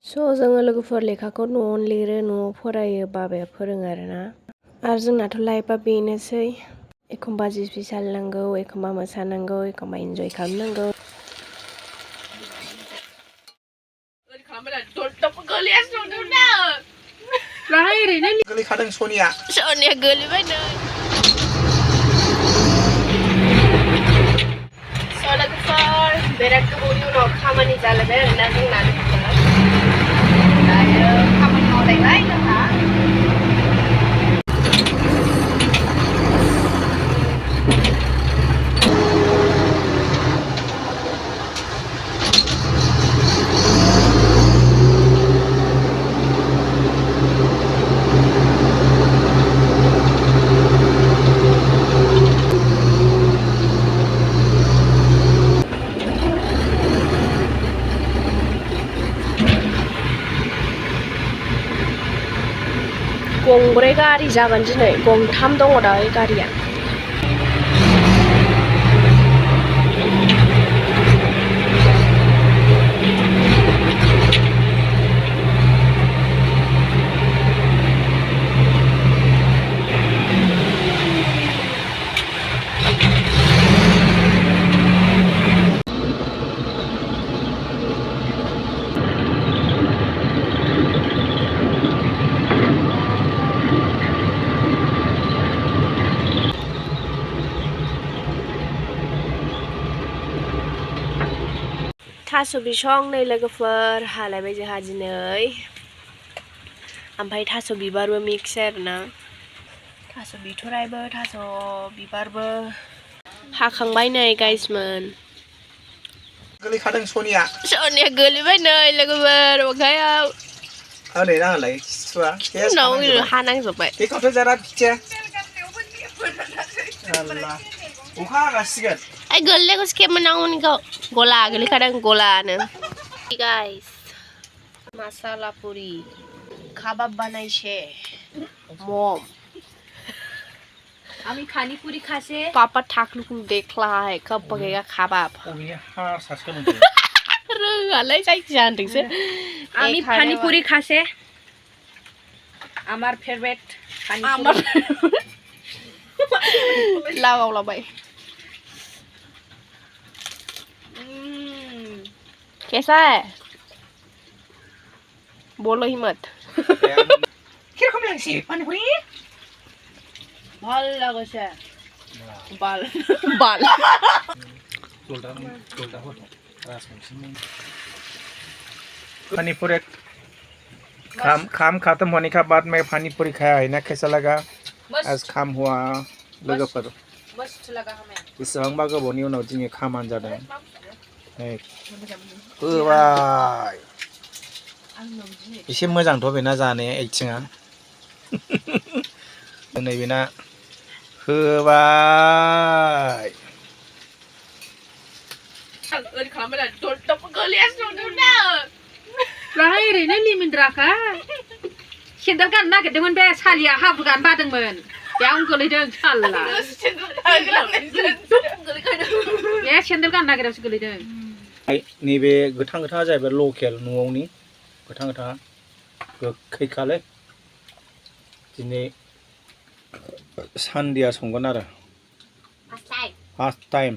जोङो लोगोफोर लेखाखौ न'आवनो लिरो, न'आव फरायो, बाबाया फोरोङो आरोना। आरो जोंनाथ' लाइफआ बेनोसै। एखमबा जिसि सालिनांगौ, एखमबा मोसानांगौ, एखमबा इन्जय खालामनांगौ। गोलैखादों सनिया गोलैबाय नै। लोगोफोर बिराद गोबावनि उनाव खामानि जालायबाय आरोना जोंना लोगोफोर। दायो खामानि मावलायबाय जोंहा। गंब्रै गारि जागोन दिनै, गंथाम दङ दायो गारिया। थास' बिसं नै लोगोफोर हालायबाय जोंहा दिनै। ओमफ्राय थास' बिबारबो मिक्स आरोना। थास' बिथरायबो थास' बिबारबो हाखांबाय नै गाइसमोन। गोलैखादों सनिया गोलैबाय नै लोगोफोर अखायाव। ओरै नाङालाय सुआ उनाव हानांजोब्बाय। बेखौथ' जारा खिथिया अखा हागासिगोन। गोलैनायखौसो खेबनांगौनिखौ गला गोलैखादों गलानो। गाइस मसाला पुरी काबाब बनाइছে मम। আমি পানিপুরি খাসে पापा ठाकलू को देखला है कब पकेगा कबाब। रोङालै जायखिजाया होनदोंसो। আমি পানিপুরি খাসে আমার फेवरेट पानिपुरी। लागावलाबाय। कैसा है? बोलो ही मत। কিরকম লাগছে পানিপুরি? ভাল লাগছে। বাল বাল। पानी पूरी काम खत्म होने के बाद मैं पानी पूरी खाया है ना, कैसा लगा? आज काम हुआ लोगोफोर। मस्त लगा हमें। बेसेबांबा गोबावनि उनाव दिनै खामानि जादों। होबाय एसे मोजांथ' बेना जानाया आथिङा। नै बेना होबाय। ओरै खालामबाय दलदब गोलैयासै ना। लाहाय ओरैनो लिमिनद्राखा। सेन्देल गाननो नागिरदोंमोन बे सालिया हाब्रु गानो बादोंमोन। बेयाव गोलैदों साला। ए सेन्देल गाननो नागिरावसो गोलैदों। नैबे गोथां गोथाङा जाहैबाय लकेल न'आवनि गोथां गोथाङा गोखैखालै। दिनै सान्दिया संगोन आरो फार्स्ट टाइम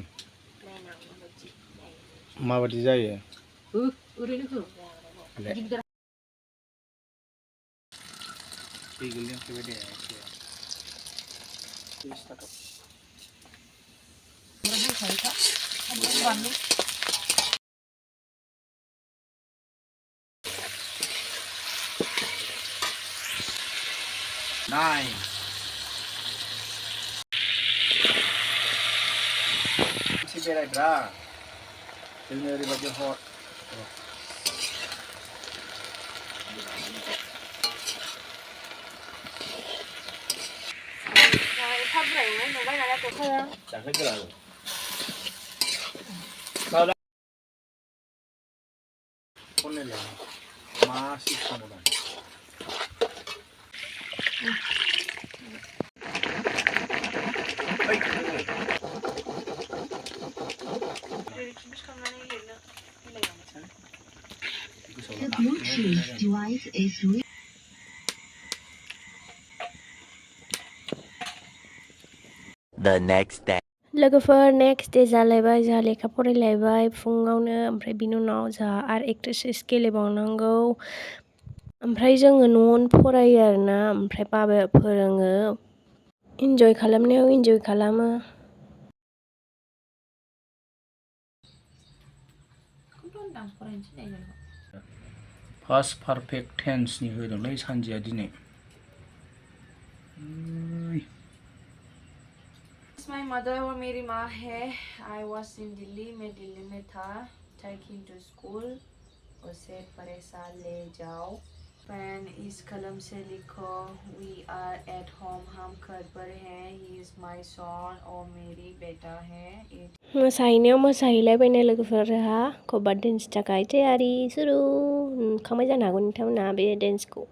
माबायदि जायो। Nice. Si beredra. Ini dari baju hot. Pwrwngw nó bay lại được không? Chẳng hết cái nào. Sao đây? Con này là má xịt xong rồi. The Bluetooth The next day. लोगोफोर next day जालायबाय जोंहा लेखा फरायलायबाय फुङावनो ओमफ्राय बिनि उनाव जोंहा आरो एक्सारसाइस गेलेबावनांगौ ओमफ्राय जोङो न'आवनो फरायो आरोना ओमफ्राय बाबाया फोरोङो इन्जय खालामनायाव इन्जय खालामो फार्स्ट पारफेक्ट टेन्सनि होदोंलै सानजिया दिनै My mother और मेरी माँ है I was in दिल्ली मैं दिल्ली में था take him to school उसे परेशान ले जाओ पेन इस कलम से लिखो we are at home हम घर पर हैं he is my son और मेरी बेटा है मोसाहैनायाव मोसाहैलायबायनो लोगोफोर जोंहा कभार डेन्सनि थाखाय थियारि सुरु नुखांबाय जानो हागौ नोंथांमोना बे डेन्सखौ